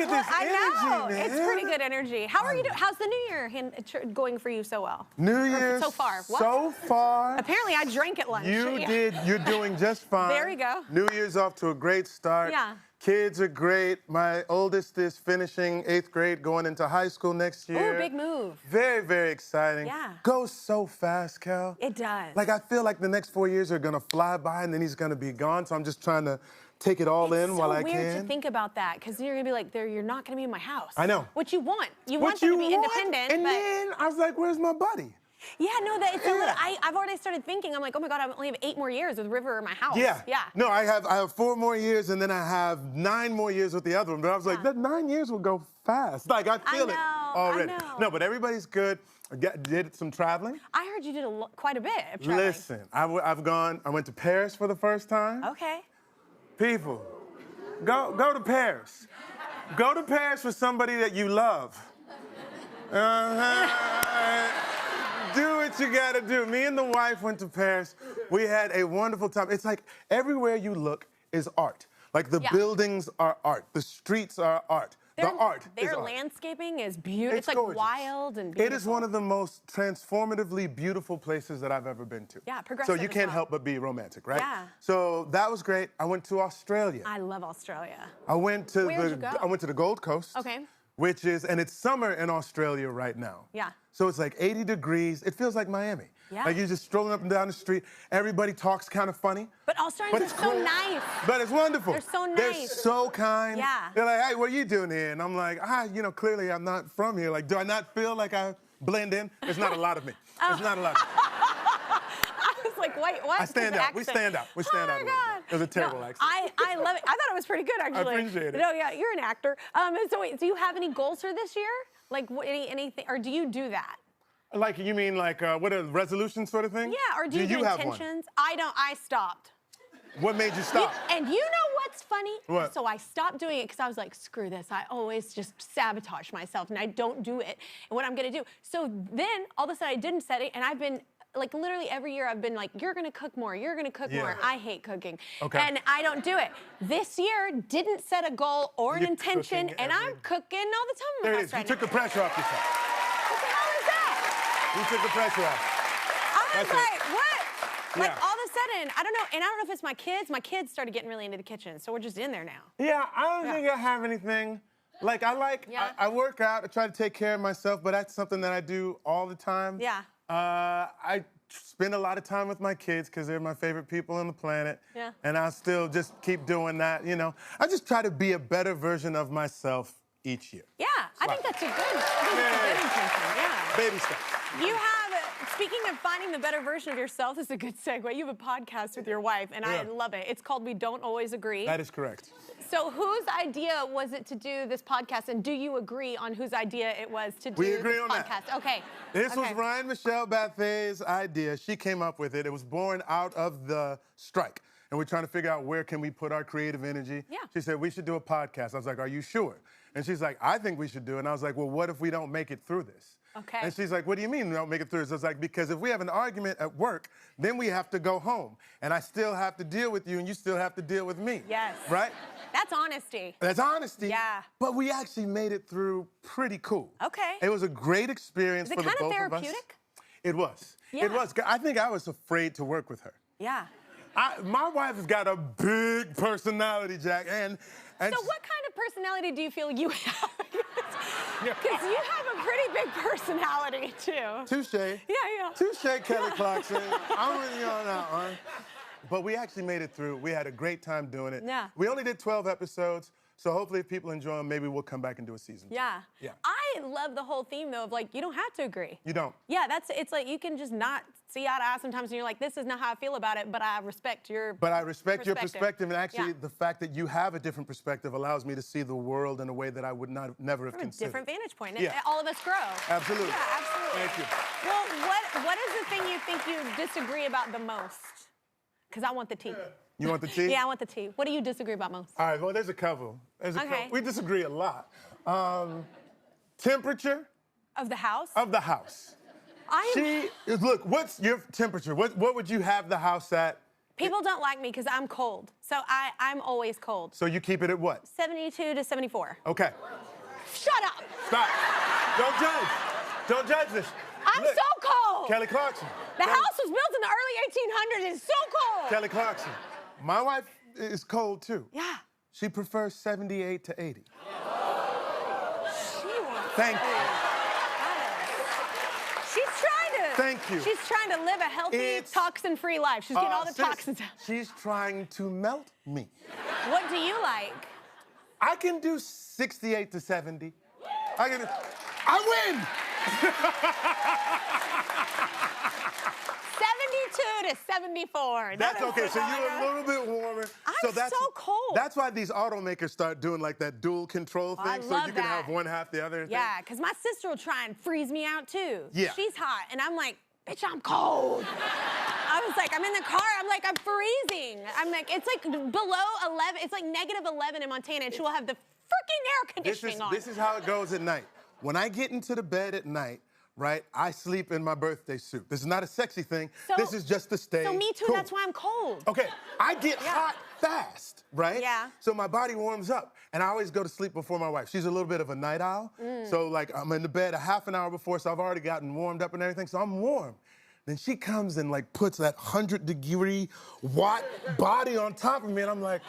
at this I know. energy, man. It's pretty good energy. How are you doing? How's the New Year going for you so well? New Year so far. What? So far. Apparently, I drank at lunch. You did. You're doing just fine. There we go. New Year's off to a great start. Yeah. Kids are great. My oldest is finishing 8th grade, going into high school next year. Ooh, big move. Very, very exciting. Yeah. Goes so fast, Kel. It does. Like, I feel like the next 4 years are gonna fly by and then he's gonna be gone, so I'm just trying to take it all in while I can. It's so weird to think about that, because you're gonna be like, you're not gonna be in my house. I know. What you want. You want them to be independent, and but... then I was like, where's my buddy? Yeah, no, it's a little, I've already started thinking, I'm like, oh my God, I only have 8 more years with River in my house. Yeah. Yeah. No, I have 4 more years, and then I have 9 more years with the other one. But I was like, that 9 years will go fast. Like, I feel it already. I know. No, but everybody's good. I did some traveling. I heard you did quite a bit of traveling. Listen, I went to Paris for the first time. Okay. People, go to Paris. Go to Paris with somebody that you love. Do what you gotta do. Me and the wife went to Paris. We had a wonderful time. It's like everywhere you look is art. Like the buildings are art. The streets are art. The art is Their art. landscaping is beautiful. It's like gorgeous. wild and beautiful. It is one of the most transformatively beautiful places that I've ever been to. Yeah, progressive So you as can't well. help but be romantic, right? Yeah. So that was great. I went to Australia. I love Australia. I went to Where'd you go? I went to the Gold Coast. Okay. Which is, and it's summer in Australia right now. Yeah. So it's like 80 degrees. It feels like Miami. Yeah. Like you're just strolling up and down the street. Everybody talks kind of funny. But Australians are so nice. But it's wonderful. They're so nice. They're so kind. Yeah. They're like, hey, what are you doing here? And I'm like, clearly I'm not from here. Like, do I not feel like I blend in? There's not a lot of me. There's not a lot of me. I was like, wait, what? I stand out. We stand out. We stand out. Oh my God. It was a terrible accent. I love it. I thought it was pretty good, actually. I appreciate it. No, yeah, you're an actor. So wait, do you have any goals for this year? Like anything, or do you do that? Like, you mean like, what a resolution sort of thing? Yeah, or do you do have intentions? I don't, I stopped. What made you stop? And you know what's funny? What? So I stopped doing it because I was like, screw this. I always just sabotage myself and I don't do it. And what I'm gonna do. So then all of a sudden I didn't set it, and I've been like literally every year I've been like, you're gonna cook more, you're gonna cook more. I hate cooking. Okay. And I don't do it. This year didn't set a goal or an intention, and I'm cooking all the time in There my it house is. right You took now. the pressure off yourself. What the hell is that? You took the pressure off. I was That's like, what? Like Yeah. all of a sudden, I don't know, and I don't know if it's my kids. My kids started getting really into the kitchen, so we're just in there now. Yeah, I don't think I have anything. Like, I work out, I try to take care of myself, but that's something that I do all the time. Yeah. I spend a lot of time with my kids because they're my favorite people on the planet. Yeah. And I'll still just keep doing that, you know. I just try to be a better version of myself each year. Yeah, I think that's a good intention, yeah. Baby steps. You have, speaking of finding the better version of yourself, this is a good segue. You have a podcast with your wife, and I love it. It's called We Don't Always Agree. That is correct. So whose idea was it to do this podcast, and do you agree on whose idea it was to do We agree this on podcast? that. Okay. This was Ryan Michelle Bathay's idea. She came up with it. It was born out of the strike. And we're trying to figure out where can we put our creative energy. Yeah. She said, we should do a podcast. I was like, are you sure? And she's like, I think we should do it. And I was like, well, what if we don't make it through this? Okay. And she's like, what do you mean we don't make it through this? I was like, because if we have an argument at work, then we have to go home. And I still have to deal with you, and you still have to deal with me. Yes. Right? That's honesty. That's honesty. Yeah. But we actually made it through pretty cool. Okay. It was a great experience Is it for the kind of both of us. therapeutic? It was. Yeah. It was. I think I was afraid to work with her. Yeah. My wife has got a big personality, Jack, and So what kind of personality do you feel you have? Because you have a pretty big personality, too. Touche. Yeah. Touche, Kelly Clarkson. I'm with you on that one. But we actually made it through. We had a great time doing it. Yeah. We only did 12 episodes, so hopefully if people enjoy them, maybe we'll come back and do a season 2. Yeah. Yeah. I love the whole theme, though, of like, you don't have to agree. You don't. Yeah, it's like you can just not see eye to eye sometimes, and you're like, this is not how I feel about it, but I respect your But I respect your perspective, and actually Yeah. the fact that you have a different perspective allows me to see the world in a way that I would never have From a considered. different vantage point. Yeah. All of us grow. Absolutely. Yeah, absolutely. Thank you. Well, what is the thing you think you disagree about the most? Because I want the tea. You want the tea? Yeah, I want the tea. What do you disagree about most? All right, well, there's a couple. Okay. We disagree a lot. Temperature Of the house? of the house. Look, what's your temperature? What would you have the house at People don't like me because I'm cold. So I'm always cold. So you keep it at what? 72 to 74. Okay. Shut up. Stop. Don't judge. Don't judge this. I'm Look, so cold. Kelly Clarkson. The house was built in the early 1800s. It's so cold. Kelly Clarkson. My wife is cold too. Yeah. She prefers 78 to 80. She wants Thank you. She's trying to. Thank you. She's trying to live a healthy, toxin-free life. She's getting all the toxins out. She's trying to melt me. What do you like? I can do 68 to 70. I win! 72 to 74. That's okay, so you're a little bit warmer. I'm so cold. That's why these automakers start doing like that dual control thing, I so love you can that. have one half the other. Yeah, because my sister will try and freeze me out too. Yeah. She's hot, and I'm like, bitch, I'm cold. I was like, I'm in the car, I'm like, I'm freezing. I'm like, it's like below 11, it's like negative 11 in Montana, and she will have the freaking air conditioning on. This is how it goes at night. When I get into the bed at night, right, I sleep in my birthday suit. This is not a sexy thing. This is just to stay So me too, cool. That's why I'm cold. Okay, I get hot fast, right? Yeah. So my body warms up, and I always go to sleep before my wife. She's a little bit of a night owl. So like I'm in the bed a half an hour before, so I've already gotten warmed up and everything, so I'm warm. Then she comes and like puts that 100-degree watt body on top of me, and I'm like,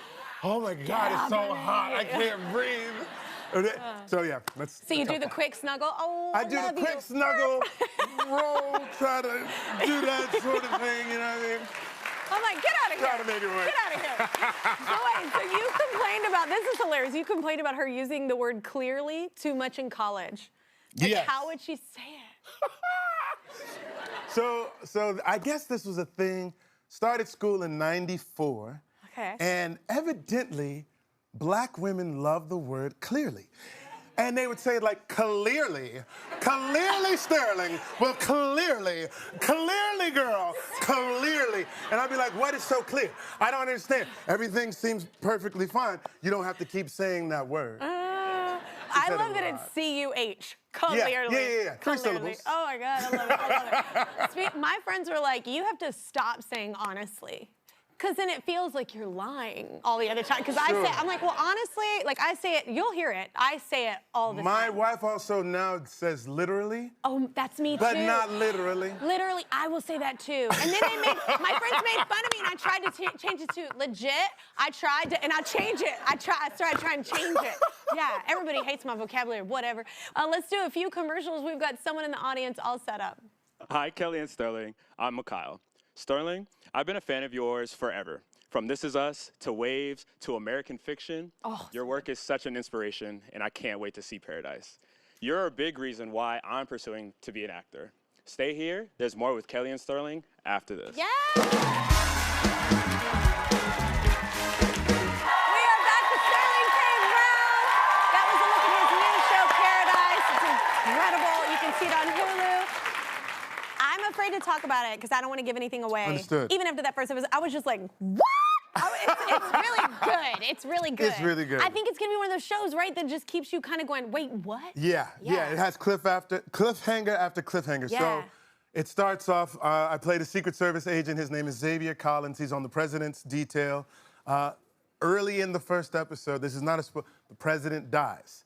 oh my God, it's so hot, I can't breathe. So yeah, So you do the quick snuggle? Oh, I do the quick snuggle, roll, try to do that sort of thing, you know what I mean? I'm like, get out of here. Try to make it work. Get out of here. So wait, so you complained about, this is hilarious, you complained about her using the word clearly too much in college. Like, yes. How would she say it? So I guess this was a thing, started school in '94. Okay. And evidently, black women love the word clearly. And they would say it like, clearly, Sterling, well, clearly, girl, clearly. And I'd be like, what is so clear? I don't understand. Everything seems perfectly fine. You don't have to keep saying that word. I love that it's C-U-H, clearly. Yeah. 3 syllables. Oh my God, I love it. My friends were like, you have to stop saying honestly. Because then it feels like you're lying all the other time. Because I'm like, well, honestly, like I say it, you'll hear it. I say it all the time. My wife also now says literally. Oh, that's me too. But not literally. Literally, I will say that too. And then my friends made fun of me, and I tried to change it to legit. I tried to, and I changed it. I started trying to change it. Yeah, everybody hates my vocabulary, whatever. Let's do a few commercials. We've got someone in the audience all set up. Hi, Kelly and Sterling. I'm Mikhail. Sterling, I've been a fan of yours forever. From This Is Us, to Waves, to American Fiction. Your work is such an inspiration, and I can't wait to see Paradise. You're a big reason why I'm pursuing to be an actor. Stay here. There's more with Kelly and Sterling after this. Yeah! We are back to Sterling K. Brown. That was a look at his new show, Paradise. It's incredible. You can see it on Hulu. I'm afraid to talk about it because I don't want to give anything away. Understood. Even after that first episode, I was just like, what? It's really good. It's really good. It's really good. I think it's going to be one of those shows, right, that just keeps you kind of going, wait, what? Yeah. It has cliffhanger after cliffhanger. Yeah. So it starts off, I played a Secret Service agent. His name is Xavier Collins. He's on the president's detail. Early in the first episode, this is not a spoiler, the president dies.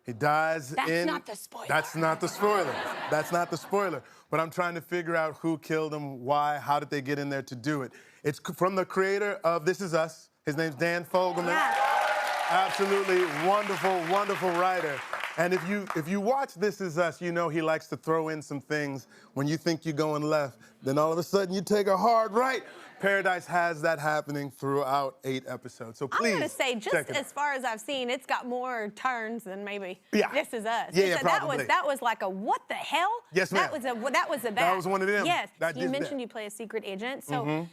He dies That's not the spoiler. That's not the spoiler. That's not the spoiler. But I'm trying to figure out who killed him, why, how did they get in there to do it. It's from the creator of This Is Us. His name's Dan Fogelman. Yeah. Absolutely wonderful, wonderful writer. And if you watch This Is Us, you know he likes to throw in some things when you think you're going left, then all of a sudden you take a hard right. Paradise has that happening throughout 8 episodes. So please, I'm gonna say, just as far as I've seen, it's got more turns than maybe This Is Us. Yeah, probably. That was like a what the hell? Yes, ma'am. That was one of them. Yes. You mentioned you play a secret agent, so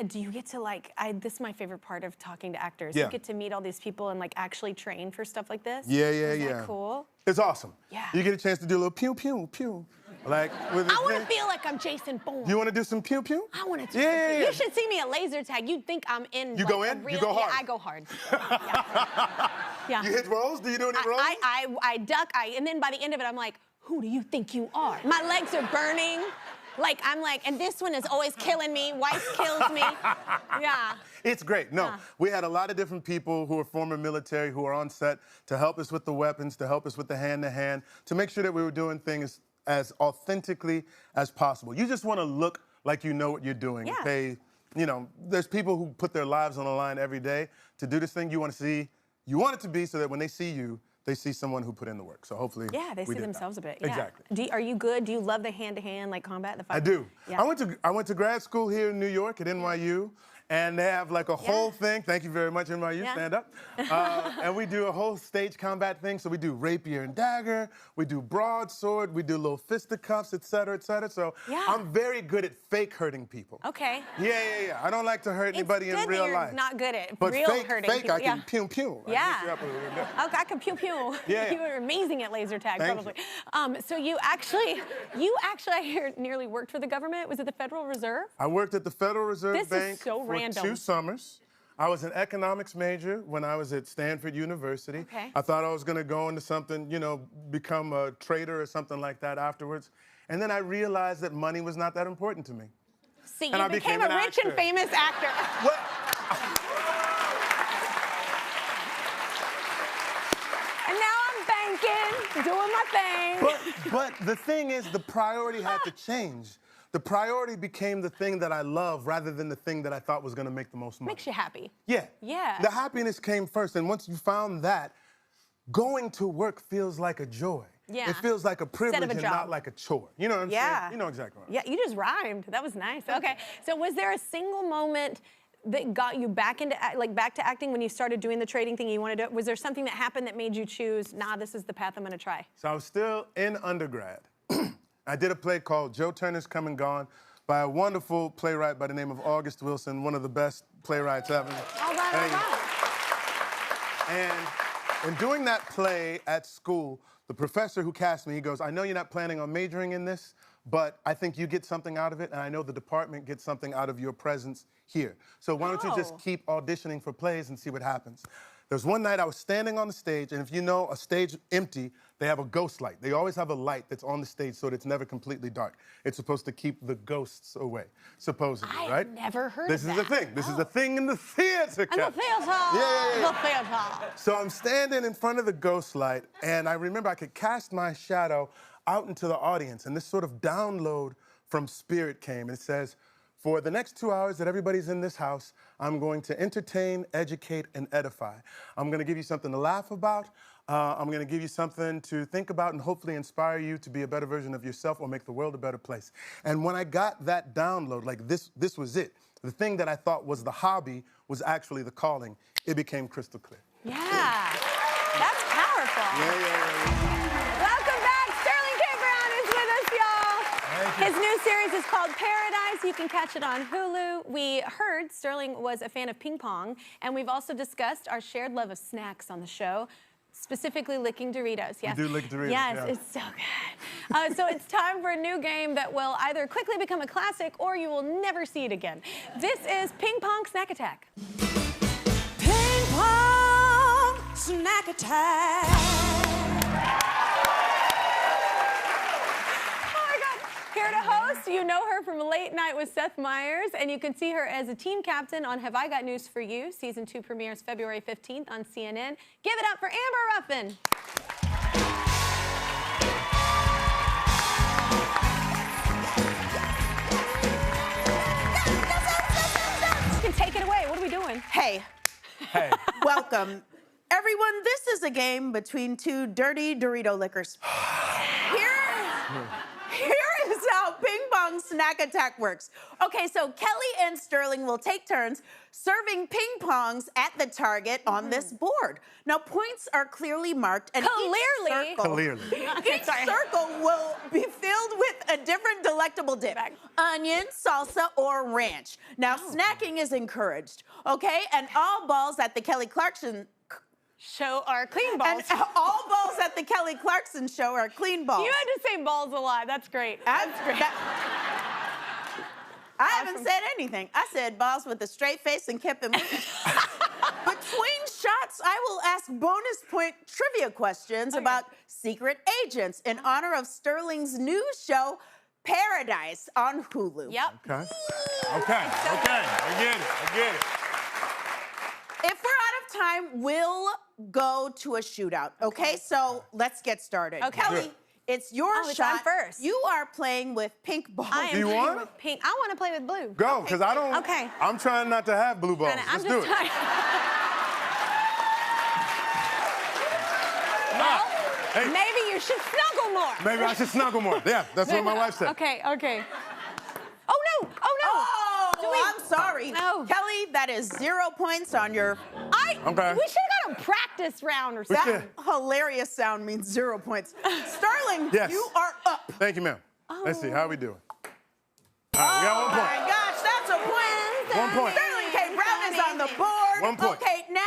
do you get to this is my favorite part of talking to actors. Yeah. You get to meet all these people and like actually train for stuff like this. Yeah. Is that cool? It's awesome. Yeah. You get a chance to do a little pew pew pew. Like with I want to feel like I'm Jason Bourne. You want to do some pew pew? I want to do Yeah. You should see me at laser tag. You'd think I'm in. You go in? Real, you go hard? Yeah, I go hard. Yeah. You hit rolls? Do you do any rolls? I duck, and then by the end of it, I'm like, who do you think you are? My legs are burning. Like, I'm like, and this one is always killing me. Wife kills me. Yeah. It's great. No, we had a lot of different people who are former military who are on set to help us with the weapons, to help us with the hand-to-hand, to make sure that we were doing things as authentically as possible. You just want to look like you know what you're doing. Yeah. Okay? You know, there's people who put their lives on the line every day to do this thing. You want it to be so that when they see you, they see someone who put in the work. So hopefully, yeah, they see themselves a bit. Yeah. Exactly. Are you good? Do you love the hand-to-hand, like combat, the fight? I do. Yeah. I went to grad school here in New York at NYU, and they have like a whole thing. Thank you very much, NYU. Yeah. Stand up. And we do a whole stage combat thing. So we do rapier and dagger. We do broadsword. We do little fisticuffs, et cetera, et cetera. So I'm very good at fake hurting people. Okay. Yeah. I don't like to hurt anybody in real life. You're not good at but real fake, people. I can pew pew. Yeah. Okay, I can pew pew. Yeah. You were amazing at laser tag, Thank probably. So you actually, I hear, nearly worked for the government. Was it the Federal Reserve? I worked at the Federal Reserve Bank so for random. 2 summers. I was an economics major when I was at Stanford University. Okay. I thought I was going to go into something, you know, become a trader or something like that afterwards. And then I realized that money was not that important to me. See, and you I became became a an rich and actor. famous actor. What? And now I'm banking, doing my thing. But the thing is, the priority had to change. The priority became the thing that I love rather than the thing that I thought was going to make the most money. Makes you happy. Yeah. Yeah. The happiness came first, and once you found that, going to work feels like a joy. Yeah. It feels like a privilege and job. not like a chore. You know what I'm saying? You know exactly what I'm saying. Yeah, you just rhymed. That was nice. Okay. So was there a single moment that got you back into back to acting when you started doing the trading thing you wanted to do? Was there something that happened that made you choose, nah, this is the path I'm going to try? So I was still in undergrad. I did a play called Joe Turner's Come and Gone by a wonderful playwright by the name of August Wilson, one of the best playwrights ever. All right. And in doing that play at school, the professor who cast me, he goes, I know you're not planning on majoring in this, but I think you get something out of it, and I know the department gets something out of your presence here. So why don't you just keep auditioning for plays and see what happens? There's one night I was standing on the stage, and if you know a stage empty, they have a ghost light. They always have a light that's on the stage so that it's never completely dark. It's supposed to keep the ghosts away, supposedly, right? I've never heard This of is that. the thing. This is the thing in the theater. In the theater. Yeah. The theater. So I'm standing in front of the ghost light, and I remember I could cast my shadow out into the audience, and this sort of download from spirit came, and it says, for the next 2 hours that everybody's in this house, I'm going to entertain, educate, and edify. I'm going to give you something to laugh about. I'm going to give you something to think about and hopefully inspire you to be a better version of yourself or make the world a better place. And when I got that download, like this was it. The thing that I thought was the hobby was actually the calling. It became crystal clear. Yeah. That's powerful. Yeah. Welcome back. Sterling K. Brown is with us, y'all. His new series is called Paradise. You can catch it on Hulu. We heard Sterling was a fan of ping pong, and we've also discussed our shared love of snacks on the show, specifically licking Doritos. Yes. We do lick Doritos. Yes, yeah. it's so good. So it's time for a new game that will either quickly become a classic or you will never see it again. This is Ping Pong Snack Attack. Ping Pong Snack Attack. Here to host, you know her from Late Night with Seth Meyers, and you can see her as a team captain on Have I Got News for You? Season 2 premieres February 15th on CNN. Give it up for Amber Ruffin. You can take it away. What are we doing? Hey. Hey. Welcome. Everyone, this is a game between two dirty Dorito lickers. Here is how Ping Pong Snack Attack works. Okay, so Kelly and Sterling will take turns serving ping pongs at the target on this board. Now, points are clearly marked, and each circle will be filled with a different delectable dip. Onion, salsa, or ranch. Now, snacking is encouraged, okay? And all balls at the Kelly Clarkson show are clean balls. And all balls at the Kelly Clarkson show are clean balls. You had to say balls a lot. That's great. That's great. I haven't said anything. I said balls with a straight face and kept it moving. Between shots, I will ask bonus point trivia questions about secret agents in honor of Sterling's new show, Paradise on Hulu. Yep. Okay. I get it. If we're out of time, we'll go to a shootout. Okay, so let's get started. Okay. Kelly, Good. it's your Oh, it's shot. on first. You are playing with pink balls. I am Do you playing want? with pink. I want to play with blue. Go, because I don't. Okay. I'm trying not to have blue balls. I'm Let's do just it. trying. Hey, Maybe you should snuggle more. maybe I should snuggle more. Yeah, that's what my wife said. Okay. Oh no. Oh, Do we- I'm sorry. No. Kelly, that is 0 points on your... Okay. We should have got a practice round or We something. should. That hilarious sound means 0 points. Starling, Yes. you are up. Thank you, ma'am. Let's see, how we doing? All right, we Oh got 1 my point. gosh, that's a point. 1 point. Sterling K. Brown is on the board. 1 point. Okay, now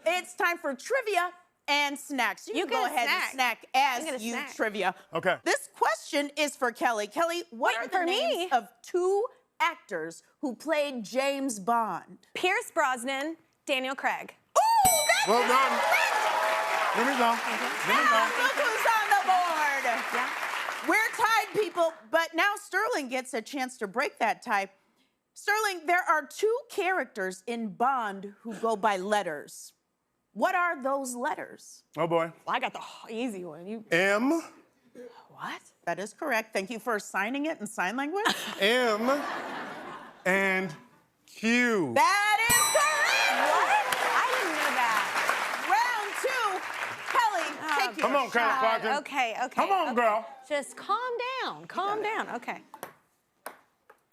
it's time for trivia and snacks. You You can go get a ahead and snack. snack as You get a you snack. trivia. Okay. This question is for Kelly. Kelly, what Wait, are the for me? names of 2 actors who played James Bond? Pierce Brosnan, Daniel Craig. Ooh, that's Well done. correct. Give me some. Look who's on the board. Yeah. We're tied, people, but now Sterling gets a chance to break that tie. Sterling, there are 2 characters in Bond who go by letters. What are those letters? Oh, boy. Well, I got the easy one. You M, what? That is correct. Thank you for signing it in sign language. M, and Q. That is correct. What? I didn't know that. Round 2. Kelly, take your Come on, Colonel shot. Clarkson. Okay. Come on, okay. girl. Just calm down. Okay.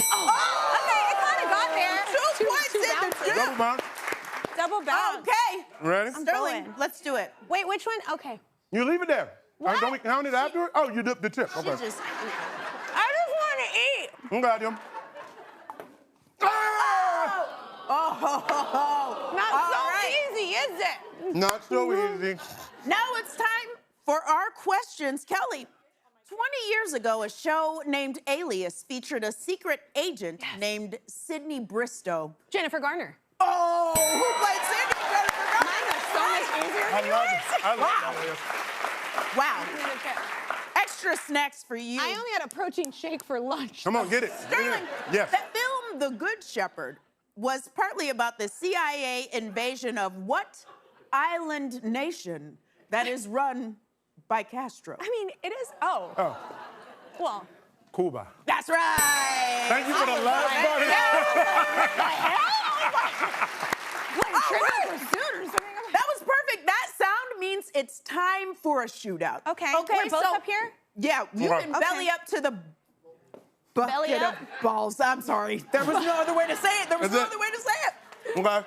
Oh. Okay, it kind of got there. 2 points in the bounces. drip. Double bounce. Double bounce. Okay. Ready? Sterling, going. let's do it. Wait, which one? Okay. You leave it there. What? Don't we count it afterward? Oh, you dipped the tip. She Okay. just... I just want to eat. Got him. Ah! Oh, Not all so right. easy, is it? Not so easy. Now it's time for our questions. Kelly, 20 years ago, a show named Alias featured a secret agent named Sydney Bristow. Jennifer Garner. Oh, who played Sydney? Jennifer Garner. Mine was so much easier I than love yours. it. I love Wow. that. Wow. Okay. Extra snacks for you. I only had a protein shake for lunch. Come on, get it. Sterling, Yes. the film The Good Shepherd was partly about the CIA invasion of what island nation that is run by Castro? I mean, it is. Oh. Oh, Well. Cuba. That's right. Thank you for the last part. Trivial Pursuit or something. That was perfect. That sound means it's time for a shootout. Okay. Okay, We're both so up here? yeah, you Okay. can belly up to the bucket Belly of up? balls. I'm sorry. There was no other way to say it. Is it? Okay.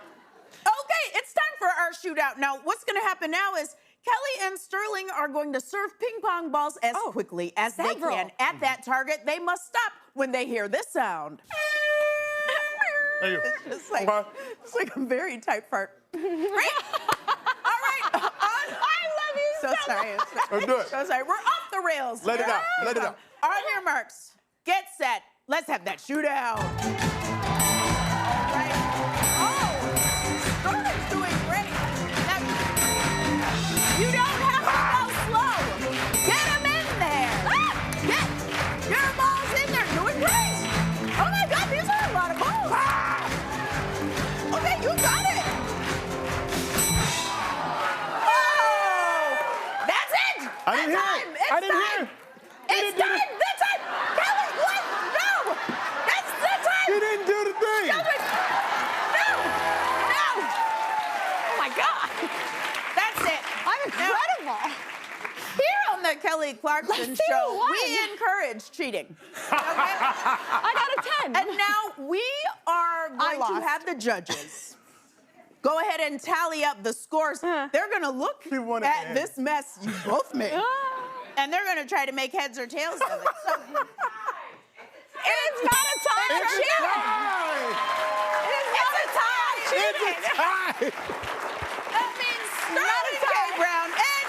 Okay, it's time for our shootout. Now, what's going to happen now is Kelly and Sterling are going to serve ping pong balls as quickly as they several. can at that target. They must stop when they hear this sound. Thank you. It's like, Okay. it's like a very tight fart. Right? All right. I love you So sorry. Let's do it. So sorry. We're off the rails. Let it out. Let it out. On your marks. Get set. Let's have that shootout. All right. Oh, Sterling's doing great. Now, you don't have to go slow. Get him in there. Get your balls in there. Doing great. Oh my God, these are a lot of balls. Okay, you got it. Oh, that's it. I didn't That's hear time. it. I didn't hear it. It's didn't do time. it. That's time. Kelly, what? No. That's the time. You didn't do the thing. No. No. Oh my God. That's it. I'm incredible. Here on the Kelly Clarkson Let's see Show, who won. we encourage cheating. Okay? I got a 10. And now we are going to lost. have the judges go ahead and tally up the scores. They're going to look He won at again. this mess you both made. And they're going to try to make heads or tails of it. So, It's not a tie. It's a tie. It's a tie. It's a tie. that means Sterling K. Brown and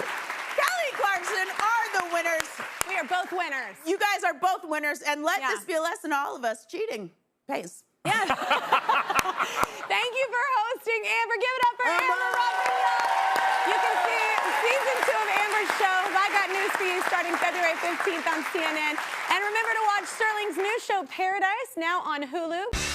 Kelly Clarkson are the winners. We are both winners. You guys are both winners, and let Yeah. this be a lesson to all of us. Cheating pays. Yes. Thank you for hosting, Amber. Give it up for Amber Ruffin. You can see season 2 of Amber's shows. I Got News for You starting February 15th on CNN. And remember to watch Sterling's new show, Paradise, now on Hulu.